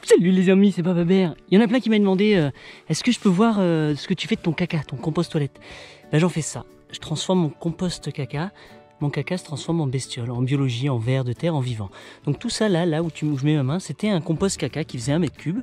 Salut les amis, c'est Bababert. Il y en a plein qui m'ont demandé est-ce que je peux voir ce que tu fais de ton caca, ton compost toilette. Ben, j'en fais ça. Je transforme mon compost caca. Mon caca se transforme en bestiole, en biologie, en vers de terre, en vivant. Donc tout ça là où je mets ma main, c'était un compost caca qui faisait 1 mètre cube.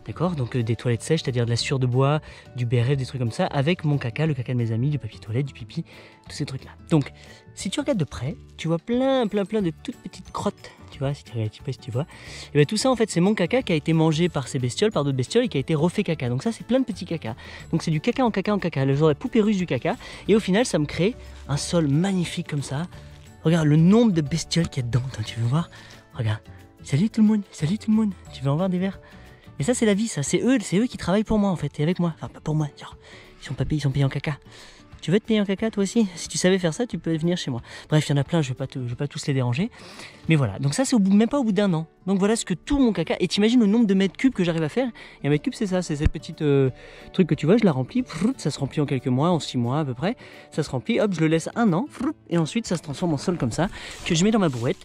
D'accord, donc des toilettes sèches, c'est-à-dire de la sueur de bois, du BRF, des trucs comme ça, avec mon caca, le caca de mes amis, du papier toilette, du pipi, tous ces trucs-là. Donc, si tu regardes de près, tu vois plein de toutes petites crottes, tu vois, si tu regardes, je sais pas si tu vois. Et bien tout ça, en fait, c'est mon caca qui a été mangé par ces bestioles, par d'autres bestioles, et qui a été refait caca. Donc ça, c'est plein de petits caca. Donc c'est du caca en caca en caca, le genre la poupée russe du caca. Et au final, ça me crée un sol magnifique comme ça. Regarde le nombre de bestioles qu'il y a dedans, tu veux voir? Regarde. Salut tout le monde, tu veux en voir des vers? Et ça c'est la vie, ça, c'est eux qui travaillent pour moi en fait, et avec moi, enfin pas pour moi, genre, ils sont payés en caca. Tu veux te payer en caca toi aussi? Si tu savais faire ça, tu peux venir chez moi. Bref, il y en a plein, je vais pas tous les déranger. Mais voilà, donc ça c'est même pas au bout d'1 an. Donc voilà ce que tout mon caca, et t'imagines le nombre de mètres cubes que j'arrive à faire. Et un mètre cube c'est ça, c'est cette petite truc que tu vois, je la remplis, ça se remplit en quelques mois, en 6 mois à peu près. Ça se remplit, hop, je le laisse 1 an, et ensuite ça se transforme en sol comme ça, que je mets dans ma brouette,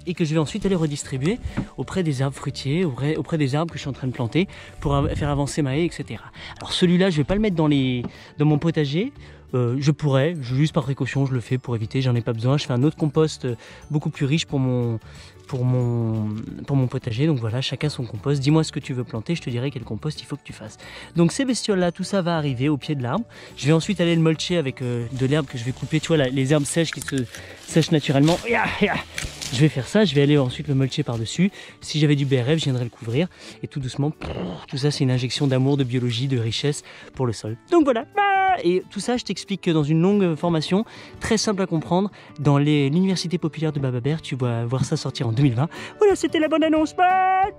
et que je vais ensuite aller redistribuer auprès des arbres fruitiers, auprès des arbres que je suis en train de planter pour faire avancer ma haie, etc. Alors celui-là, je vais pas le mettre dans mon potager. Je pourrais, juste par précaution, je le fais pour éviter, j'en ai pas besoin. Je fais un autre compost beaucoup plus riche pour mon potager. Donc voilà, chacun son compost. Dis-moi ce que tu veux planter, je te dirai quel compost il faut que tu fasses. Donc ces bestioles-là, tout ça va arriver au pied de l'arbre. Je vais ensuite aller le mulcher avec de l'herbe que je vais couper. Tu vois, les herbes sèches qui se sèchent naturellement. Je vais faire ça, je vais aller ensuite le mulcher par-dessus. Si j'avais du BRF, je viendrais le couvrir. Et tout doucement, tout ça, c'est une injection d'amour, de biologie, de richesse pour le sol. Donc voilà. Et tout ça, je t'explique dans une longue formation, très simple à comprendre, dans l'université populaire de Bababert. Tu vas voir ça sortir en 2020. Voilà, c'était la bonne annonce. Bye.